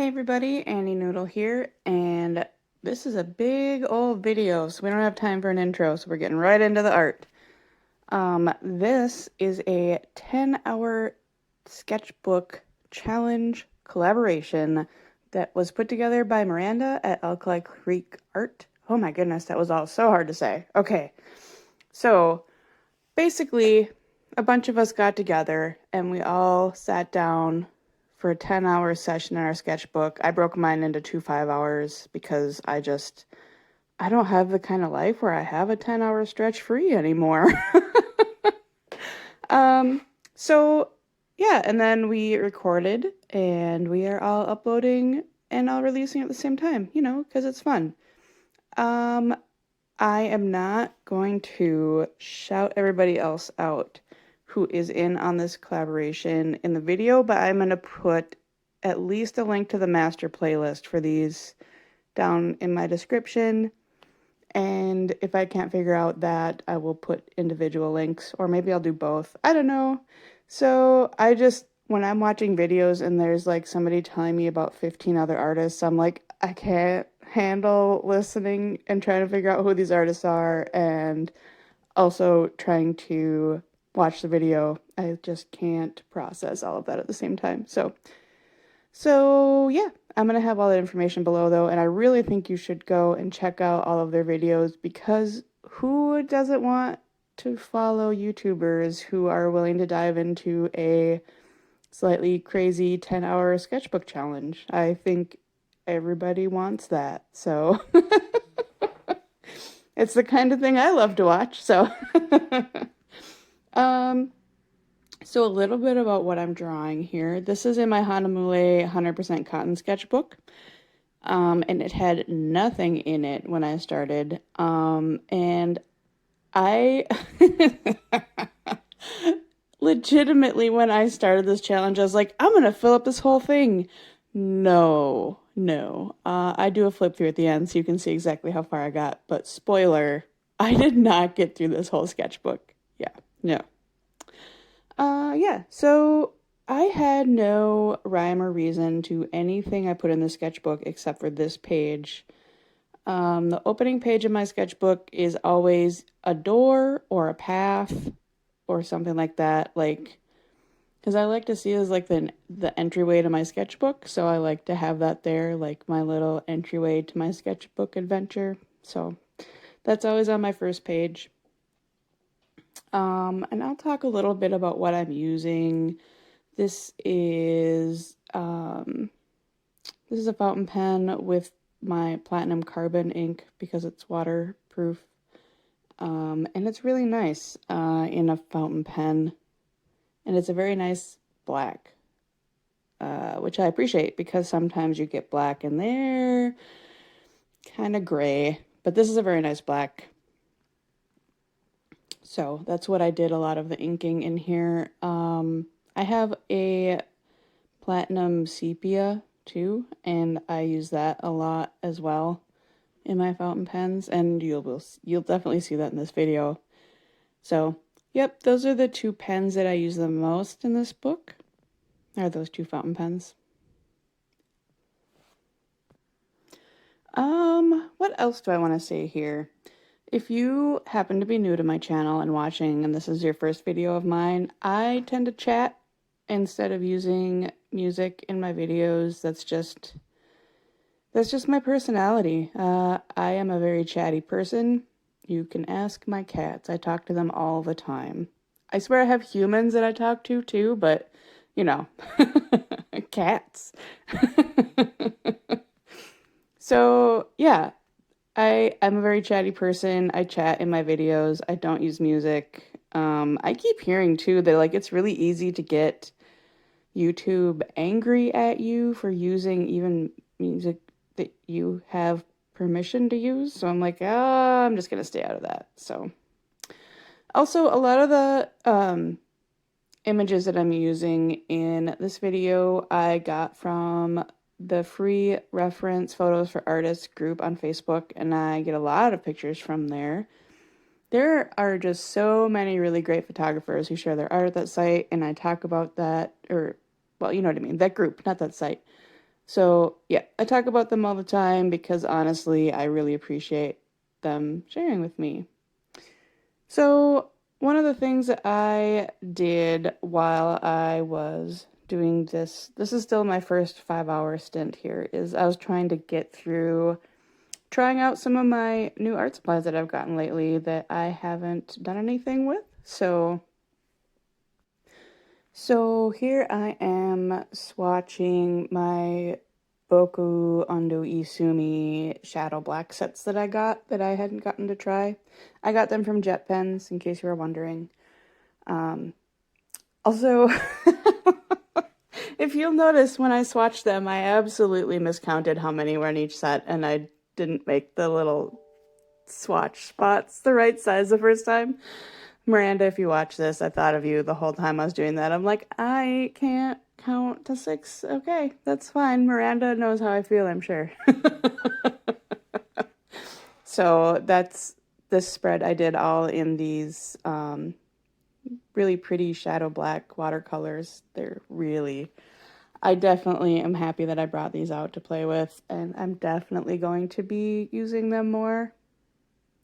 Hey everybody, Annie Noodle here, and this is a big old video, so we don't have time for an intro, so we're getting right into the art. This is a 10-hour sketchbook challenge collaboration that was put together by Miranda at Alkali Creek Art. Oh my goodness, that was all so hard to say. Okay, so basically, a bunch of us got together and we all sat down for a 10-hour session in our sketchbook. I broke mine into 2 5-hours because I don't have the kind of life where I have a 10-hour stretch free anymore. So yeah, and then we recorded and we are all uploading and all releasing at the same time, because it's fun. I am not going to shout everybody else out who is in on this collaboration in the video, but I'm going to put at least a link to the master playlist for these down in my description. And if I can't figure out that, I will put individual links, or maybe I'll do both. I don't know. So when I'm watching videos and there's like somebody telling me about 15 other artists, I'm like, I can't handle listening and trying to figure out who these artists are and also trying to watch the video. I just can't process all of that at the same time. So yeah, I'm going to have all that information below though, and I really think you should go and check out all of their videos because who doesn't want to follow YouTubers who are willing to dive into a slightly crazy 10-hour sketchbook challenge? I think everybody wants that. So it's the kind of thing I love to watch. So so a little bit about what I'm drawing here. This is in my Hahnemuhle 100% cotton sketchbook. And it had nothing in it when I started. And I legitimately, when I started this challenge, I was like, I'm gonna fill up this whole thing. No. I do a flip through at the end so you can see exactly how far I got. But spoiler, I did not get through this whole sketchbook. Yeah, no. Yeah, so I had no rhyme or reason to anything I put in the sketchbook except for this page. The opening page of my sketchbook is always a door or a path or something like that, because I like to see it as like the entryway to my sketchbook, so I like to have that there, like my little entryway to my sketchbook adventure. So that's always on my first page. And I'll talk a little bit about what I'm using. This is a fountain pen with my platinum carbon ink because it's waterproof. And it's really nice in a fountain pen. And it's a very nice black, which I appreciate because sometimes you get black and they're kind of gray. But this is a very nice black. So that's what I did a lot of the inking in here. I have a platinum sepia too, and I use that a lot as well in my fountain pens, and you'll definitely see that in this video. So, yep, those are the two pens that I use the most in this book, are those two fountain pens. What else do I want to say here? If you happen to be new to my channel and watching, and this is your first video of mine, I tend to chat instead of using music in my videos. That's just my personality. I am a very chatty person. You can ask my cats. I talk to them all the time. I swear I have humans that I talk to too, but cats. So yeah, I'm a very chatty person. I chat in my videos. I don't use music. I keep hearing too that it's really easy to get YouTube angry at you for using even music that you have permission to use. So I'm like, I'm just gonna stay out of that. So also a lot of the images that I'm using in this video I got from the free reference photos for artists group on Facebook, and I get a lot of pictures from there. There are just so many really great photographers who share their art at that site, and I talk about that, or, well, you know what I mean, that group, not that site. So yeah, I talk about them all the time because honestly, I really appreciate them sharing with me. So one of the things that I did while I was doing this is still my first 5 hour stint here, is I was trying to get through trying out some of my new art supplies that I've gotten lately that I haven't done anything with. So here I am swatching my Boku Ando Isumi Shadow Black sets that I got that I hadn't gotten to try. I got them from Jet Pens, in case you were wondering. Um, Also, if you'll notice when I swatched them, I absolutely miscounted how many were in each set, and I didn't make the little swatch spots the right size the first time. Miranda, if you watch this, I thought of you the whole time I was doing that. I'm like, I can't count to 6. Okay, that's fine. Miranda knows how I feel, I'm sure. So that's this spread I did all in these really pretty shadow black watercolors. I definitely am happy that I brought these out to play with, and I'm definitely going to be using them more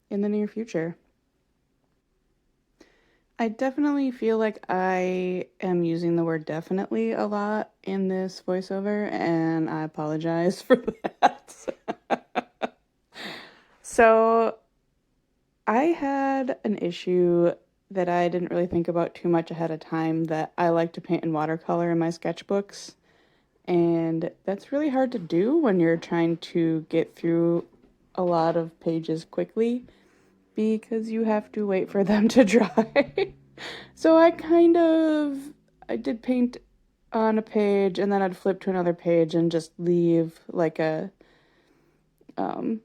in the near future. I definitely feel like I am using the word definitely a lot in this voiceover, and I apologize for that. So, I had an issue that I didn't really think about too much ahead of time, that I like to paint in watercolor in my sketchbooks, and that's really hard to do when you're trying to get through a lot of pages quickly because you have to wait for them to dry. So I did paint on a page and then I'd flip to another page and just leave like um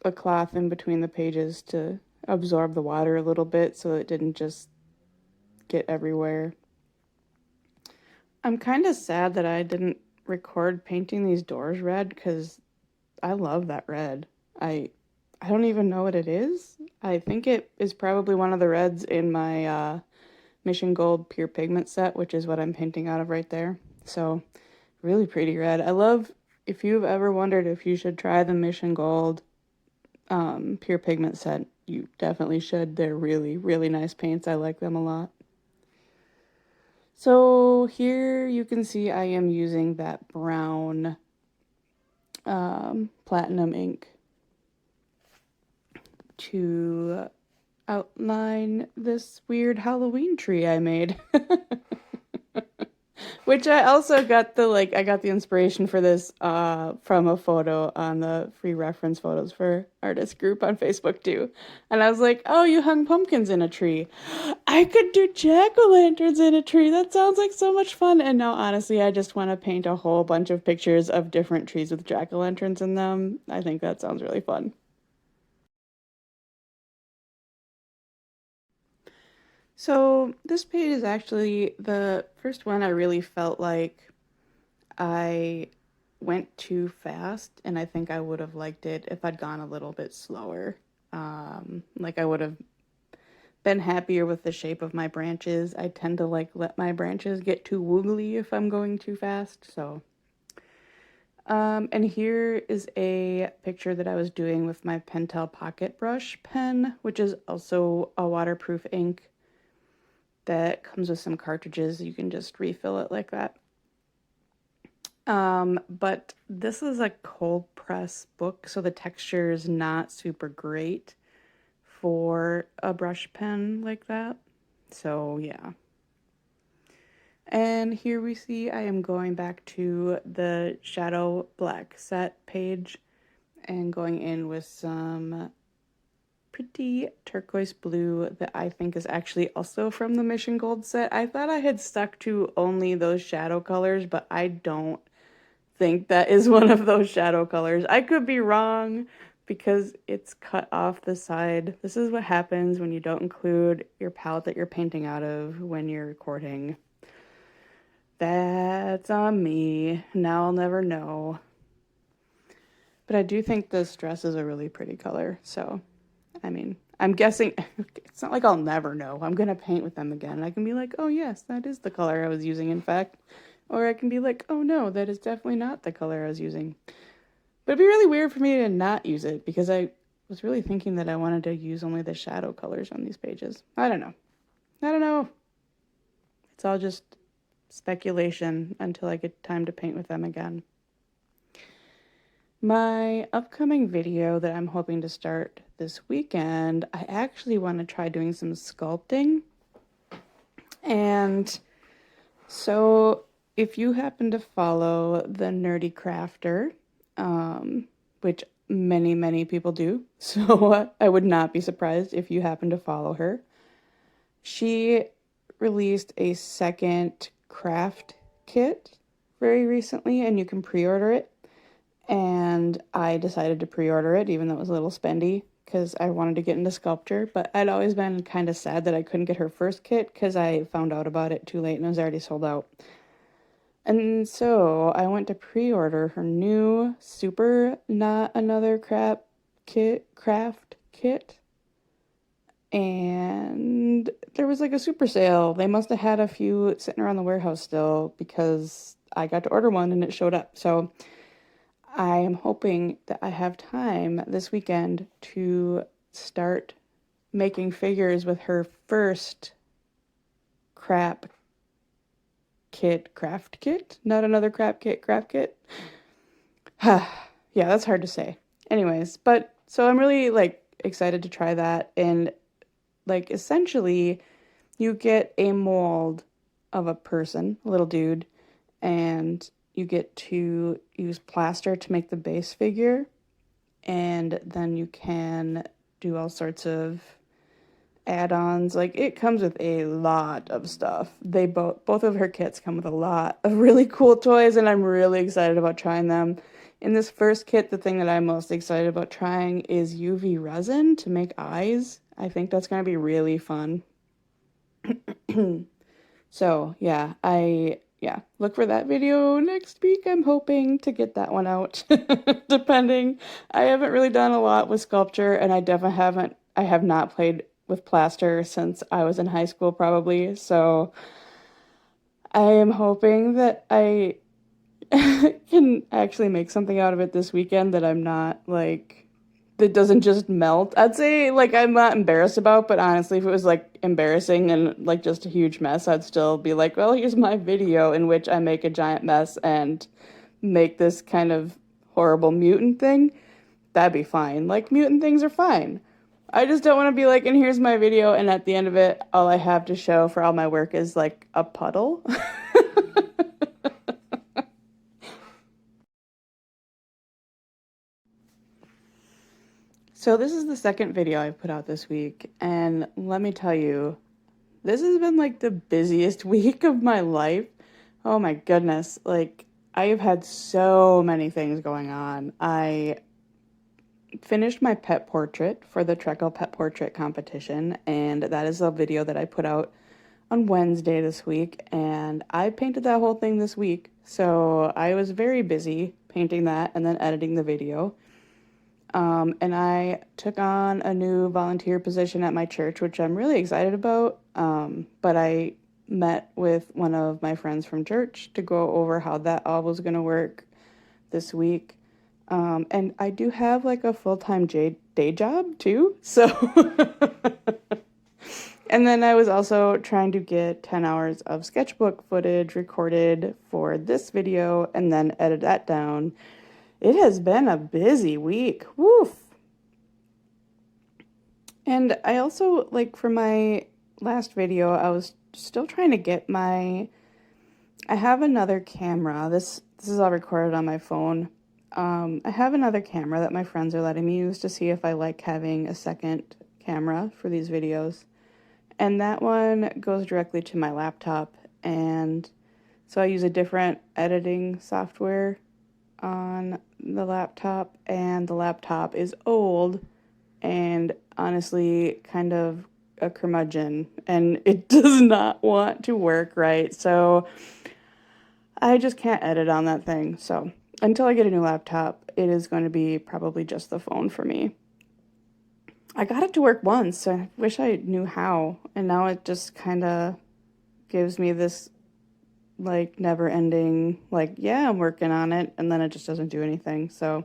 a cloth in between the pages to absorb the water a little bit so it didn't just get everywhere. I'm kind of sad that I didn't record painting these doors red because I love that red. I don't even know what it is. I think it is probably one of the reds in my Mission Gold Pure Pigment set, which is what I'm painting out of right there. So, really pretty red. If you've ever wondered if you should try the Mission Gold Pure Pigment set, you definitely should. They're really, really nice paints. I like them a lot. So here you can see I am using that brown platinum ink to outline this weird Halloween tree I made. Which I also got I got the inspiration for this from a photo on the free reference photos for artist group on Facebook too. And I was like, oh, you hung pumpkins in a tree. I could do jack-o'-lanterns in a tree. That sounds like so much fun. And now honestly, I just want to paint a whole bunch of pictures of different trees with jack-o'-lanterns in them. I think that sounds really fun. So this page is actually the first one I really felt like I went too fast, and I think I would have liked it if I'd gone a little bit slower. Like I would have been happier with the shape of my branches. I tend to like let my branches get too woogly if I'm going too fast, so. And here is a picture that I was doing with my Pentel Pocket Brush pen, which is also a waterproof ink that comes with some cartridges. You can just refill it like that. But this is a cold press book, so the texture is not super great for a brush pen like that. So yeah. And here we see I am going back to the Shadow Black set page and going in with some pretty turquoise blue that I think is actually also from the Mission Gold set. I thought I had stuck to only those shadow colors, but I don't think that is one of those shadow colors. I could be wrong because it's cut off the side. This is what happens when you don't include your palette that you're painting out of when you're recording. That's on me. Now I'll never know. But I do think this dress is a really pretty color, so I mean, I'm guessing it's not like I'll never know. I'm gonna paint with them again and I can be like, oh yes, that is the color I was using, in fact. Or I can be like, oh no, that is definitely not the color I was using. But it'd be really weird for me to not use it because I was really thinking that I wanted to use only the shadow colors on these pages. I don't know. I don't know. It's all just speculation until I get time to paint with them again. My upcoming video that I'm hoping to start this weekend, I actually want to try doing some sculpting. And so if you happen to follow the Nerdy Crafter, which many people do, so I would not be surprised if you happen to follow her. She released a second craft kit very recently, and you can pre-order it. And I decided to pre-order it, even though it was a little spendy, because I wanted to get into sculpture. But I'd always been kind of sad that I couldn't get her first kit, because I found out about it too late and it was already sold out. And so I went to pre-order her new super not another craft kit. And there was like a super sale. They must have had a few sitting around the warehouse still, because I got to order one and it showed up. So I am hoping that I have time this weekend to start making figures with her first craft kit, not another craft kit. Yeah, that's hard to say. Anyways, but so I'm really like excited to try that. And like essentially you get a mold of a person, a little dude, and you get to use plaster to make the base figure, and then you can do all sorts of add-ons. Like, it comes with a lot of stuff. They both of her kits come with a lot of really cool toys, and I'm really excited about trying them. In this first kit, the thing that I'm most excited about trying is UV resin to make eyes. I think that's going to be really fun. So, yeah, look for that video next week. I'm hoping to get that one out, depending. I haven't really done a lot with sculpture, and I have not played with plaster since I was in high school, probably. So I am hoping that I can actually make something out of it this weekend that I'm not like, that doesn't just melt. I'd say, like, I'm not embarrassed about, but honestly, if it was like embarrassing and like just a huge mess, I'd still be like, well, here's my video in which I make a giant mess and make this kind of horrible mutant thing. That'd be fine. Like, mutant things are fine. I just don't want to be like, and here's my video, and at the end of it, all I have to show for all my work is like a puddle. So this is the second video I put out this week, and let me tell you, this has been like the busiest week of my life. Oh my goodness, like I have had so many things going on. I finished my pet portrait for the Treco Pet Portrait competition, and that is a video that I put out on Wednesday this week, and I painted that whole thing this week. So I was very busy painting that and then editing the video. And I took on a new volunteer position at my church, which I'm really excited about. But I met with one of my friends from church to go over how that all was going to work this week. And I do have like a full-time day job too. So, and then I was also trying to get 10 hours of sketchbook footage recorded for this video and then edit that down. It has been a busy week. Woof. And I also, like, for my last video, I was still trying to get I have another camera. This is all recorded on my phone. I have another camera that my friends are letting me use to see if I like having a second camera for these videos. And that one goes directly to my laptop. And so I use a different editing software on the laptop, and the laptop is old and honestly kind of a curmudgeon, and it does not want to work right. So I just can't edit on that thing. So until I get a new laptop, it is going to be probably just the phone for me. I got it to work once, so I wish I knew how, and now it just kind of gives me this like never ending, like, yeah, I'm working on it, and then it just doesn't do anything. So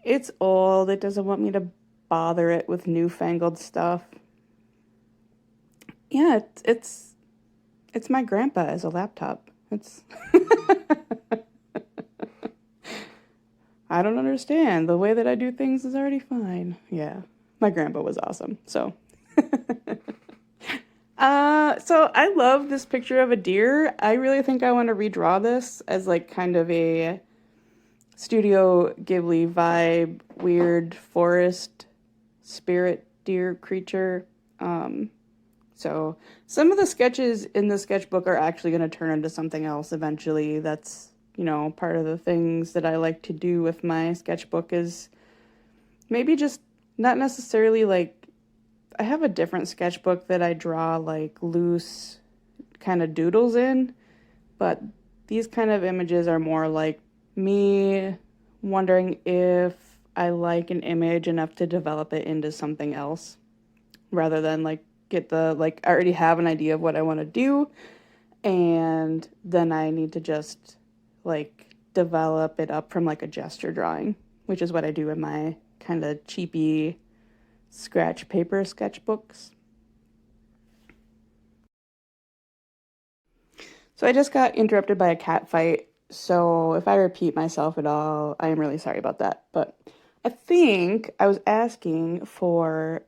it's old. It doesn't want me to bother it with newfangled stuff. Yeah, it's my grandpa as a laptop. It's I don't understand. The way that I do things is already fine. Yeah. My grandpa was awesome. So so I love this picture of a deer. I really think I want to redraw this as like kind of a Studio Ghibli vibe, weird forest spirit deer creature. So some of the sketches in the sketchbook are actually going to turn into something else eventually. That's, part of the things that I like to do with my sketchbook is maybe just not necessarily like I have a different sketchbook that I draw like loose kind of doodles in, but these kind of images are more like me wondering if I like an image enough to develop it into something else rather than like I already have an idea of what I want to do and then I need to just like develop it up from like a gesture drawing, which is what I do in my kind of cheapy scratch paper sketchbooks. So I just got interrupted by a cat fight, so if I repeat myself at all, I am really sorry about that. But I think I was asking for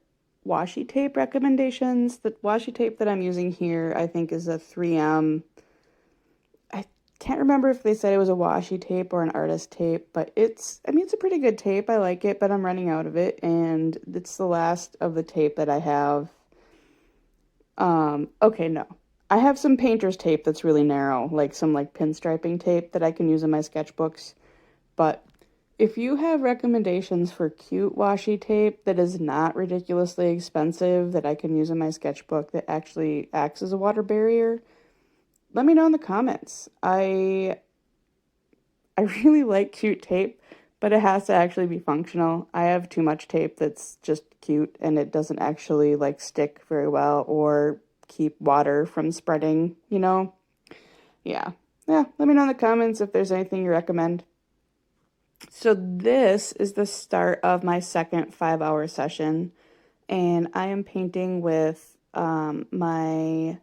washi tape recommendations. The washi tape that I'm using here, I think, is a 3M. I can't remember if they said it was a washi tape or an artist tape, but it's a pretty good tape. I like it, but I'm running out of it, and it's the last of the tape that I have. Okay, no. I have some painter's tape that's really narrow, like some like pinstriping tape that I can use in my sketchbooks. But if you have recommendations for cute washi tape that is not ridiculously expensive that I can use in my sketchbook that actually acts as a water barrier, let me know in the comments. I really like cute tape, but it has to actually be functional. I have too much tape that's just cute and it doesn't actually like stick very well or keep water from spreading. Yeah. Yeah, let me know in the comments if there's anything you recommend. So this is the start of my second 5-hour session, and I am painting with my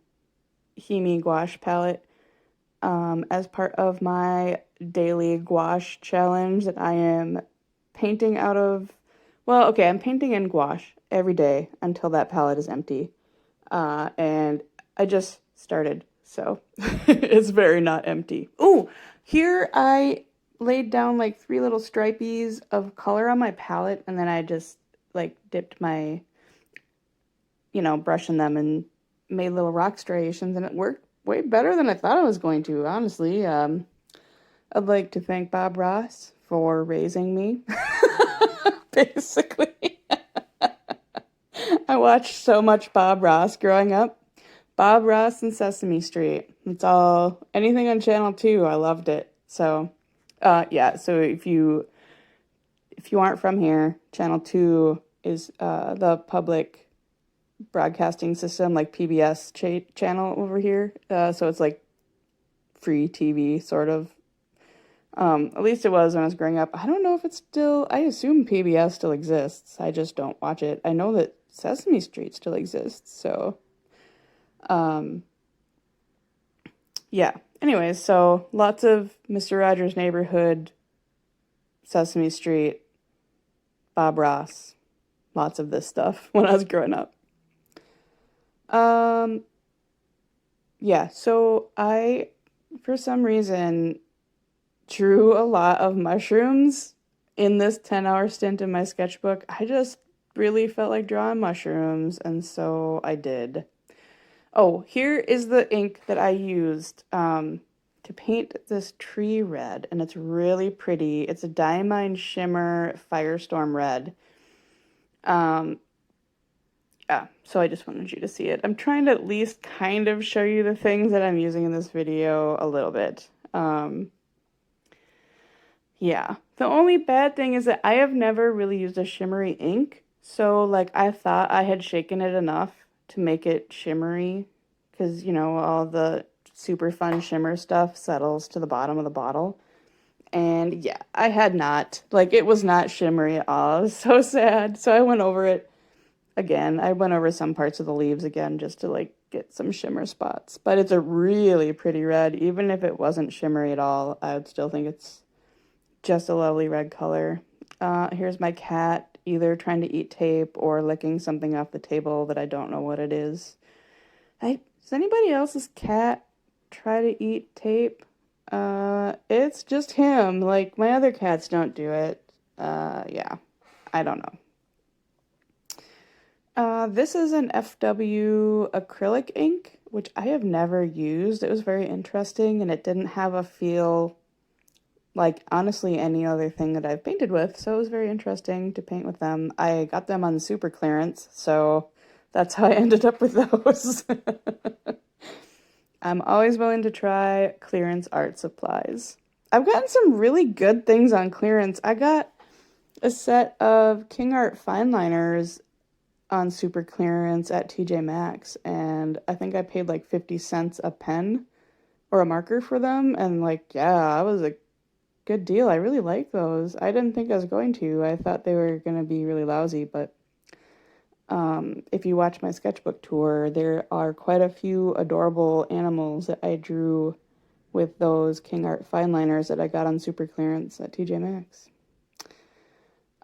Hahnemuhle gouache palette as part of my daily gouache challenge that I am painting out of. Well, okay, I'm painting in gouache every day until that palette is empty. And I just started, so it's very not empty. Ooh, here I laid down like 3 little stripies of color on my palette, and then I just like dipped my, brush in them and made little rock striations, and it worked way better than I thought it was going to, honestly. I'd like to thank Bob Ross for raising me, basically. I watched so much Bob Ross growing up. Bob Ross and Sesame Street. It's all, anything on Channel 2, I loved it. So, yeah, so if you aren't from here, Channel 2 is the public broadcasting system, like PBS channel over here. So it's like free TV, sort of. At least it was when I was growing up. I don't know if it's still, I assume PBS still exists. I just don't watch it. I know that Sesame Street still exists, so, yeah. Anyways, so lots of Mr. Rogers' Neighborhood, Sesame Street, Bob Ross, lots of this stuff when I was growing up. Yeah, so I, for some reason, drew a lot of mushrooms in this 10-hour stint in my sketchbook. I just really felt like drawing mushrooms, and so I did. Oh, here is the ink that I used to paint this tree red, and it's really pretty. It's a Diamine Shimmer Firestorm Red. Yeah, so I just wanted you to see it. I'm trying to at least kind of show you the things that I'm using in this video a little bit. Yeah, the only bad thing is that I have never really used a shimmery ink. So, like, I thought I had shaken it enough to make it shimmery because, all the super fun shimmer stuff settles to the bottom of the bottle. And yeah, I had not. Like, it was not shimmery at all. It was so sad. So I went over it again. I went over some parts of the leaves again just to, like, get some shimmer spots. But it's a really pretty red. Even if it wasn't shimmery at all, I would still think it's just a lovely red color. Here's my cat either trying to eat tape or licking something off the table that I don't know what it is. Does anybody else's cat try to eat tape? It's just him. Like, my other cats don't do it. Yeah, I don't know. This is an FW acrylic ink, which I have never used. It was very interesting, and it didn't have a feel like, honestly, any other thing that I've painted with, so it was very interesting to paint with them. I got them on super clearance, so that's how I ended up with those. I'm always willing to try clearance art supplies. I've gotten some really good things on clearance. I got a set of King Art fine liners on super clearance at TJ Maxx, and I think I paid like 50 cents a pen or a marker for them, and like, yeah, that was a good deal. I really like those. I didn't think I was going to. I thought they were going to be really lousy, but if you watch my sketchbook tour, there are quite a few adorable animals that I drew with those King Art fine liners that I got on super clearance at TJ Maxx.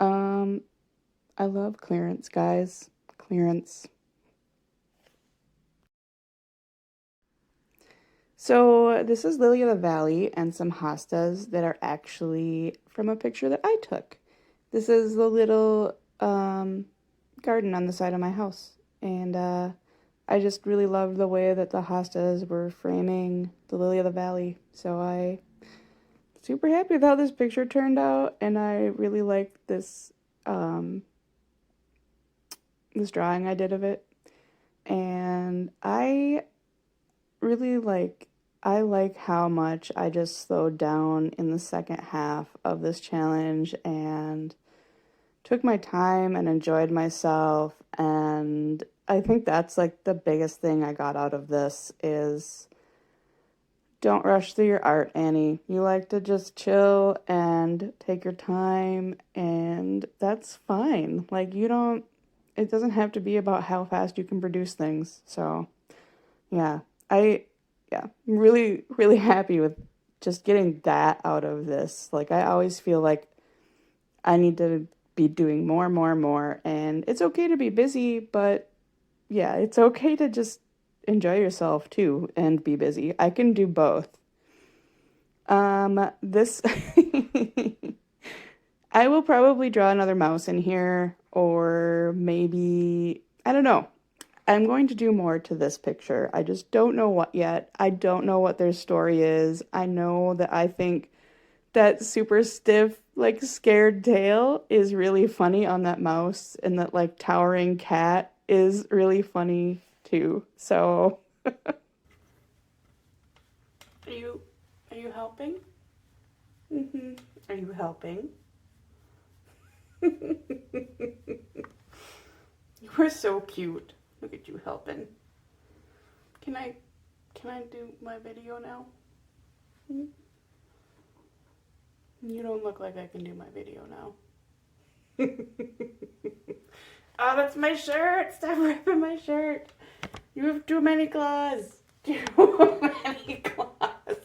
I love clearance, guys. Clearance. So this is Lily of the Valley and some hostas that are actually from a picture that I took. This is the little garden on the side of my house, and I just really loved the way that the hostas were framing the Lily of the Valley. So I'm super happy with how this picture turned out, and I really like this this drawing I did of it. And I really like how much I just slowed down in the second half of this challenge and took my time and enjoyed myself. And I think that's like the biggest thing I got out of this is don't rush through your art, Annie. You like to just chill and take your time, and that's fine. Like, it doesn't have to be about how fast you can produce things. So yeah, I'm really, really happy with just getting that out of this. Like, I always feel like I need to be doing more, and it's okay to be busy, but yeah, it's okay to just enjoy yourself too and be busy. I can do both. This I will probably draw another mouse in here, or maybe, I don't know. I'm going to do more to this picture. I just don't know what yet. I don't know what their story is. I know that I think that super stiff, like, scared tail is really funny on that mouse, and that, like, towering cat is really funny too. So are you helping? Are you helping? You are so cute. Look at you helping. Can I do my video now? You don't look like I can do my video now. Oh, that's my shirt! Stop ripping my shirt! You have too many claws! Too many claws!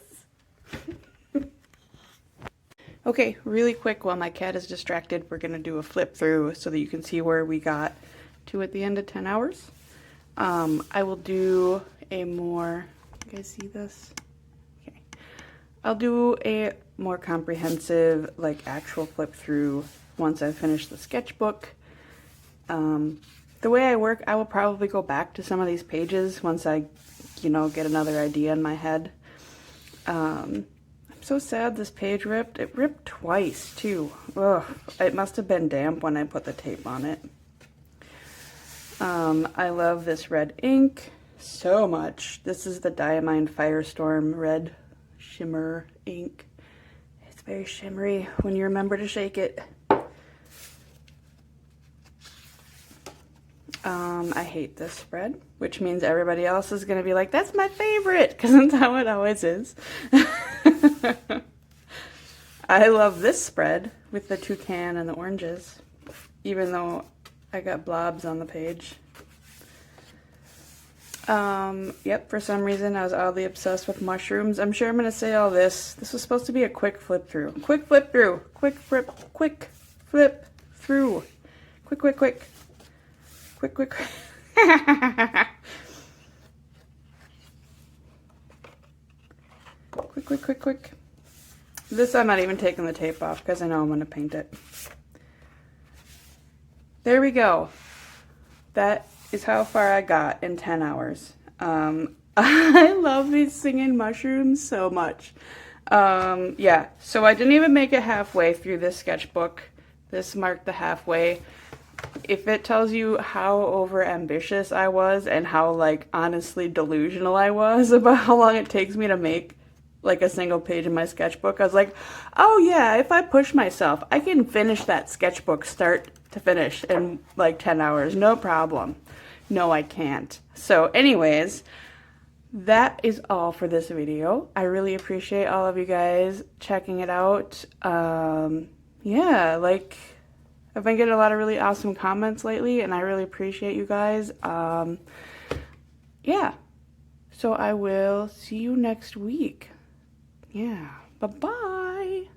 Okay, really quick while my cat is distracted, we're gonna do a flip through so that you can see where we got to at the end of 10 hours. I will do a more, you guys see this? Okay. I'll do a more comprehensive, like, actual flip through once I finish the sketchbook. The way I work, I will probably go back to some of these pages once I, get another idea in my head. I'm so sad this page ripped. It ripped twice, too. Ugh, it must have been damp when I put the tape on it. I love this red ink so much. This is the Diamine Firestorm red shimmer ink. It's very shimmery when you remember to shake it. I hate this spread, which means everybody else is going to be like, that's my favorite, because that's how it always is. I love this spread with the toucan and the oranges, even though I got blobs on the page. Yep, for some reason I was oddly obsessed with mushrooms. I'm sure I'm going to say all this. This was supposed to be a quick flip through. Quick flip through. Quick flip through. Quick, quick, quick. Quick, quick, quick. Quick, quick, quick, quick. This I'm not even taking the tape off because I know I'm going to paint it. There we go. That is how far I got in 10 hours. I love these singing mushrooms so much. Yeah, so I didn't even make it halfway through this sketchbook. This marked the halfway. If it tells you how over ambitious I was and how like honestly delusional I was about how long it takes me to make like a single page in my sketchbook, I was like, oh yeah, if I push myself, I can finish that sketchbook start to finish in like 10 hours, no problem. No, I can't. So anyways, that is all for this video. I really appreciate all of you guys checking it out. Yeah, like I've been getting a lot of really awesome comments lately, and I really appreciate you guys. Yeah, so I will see you next week. Yeah, bye-bye.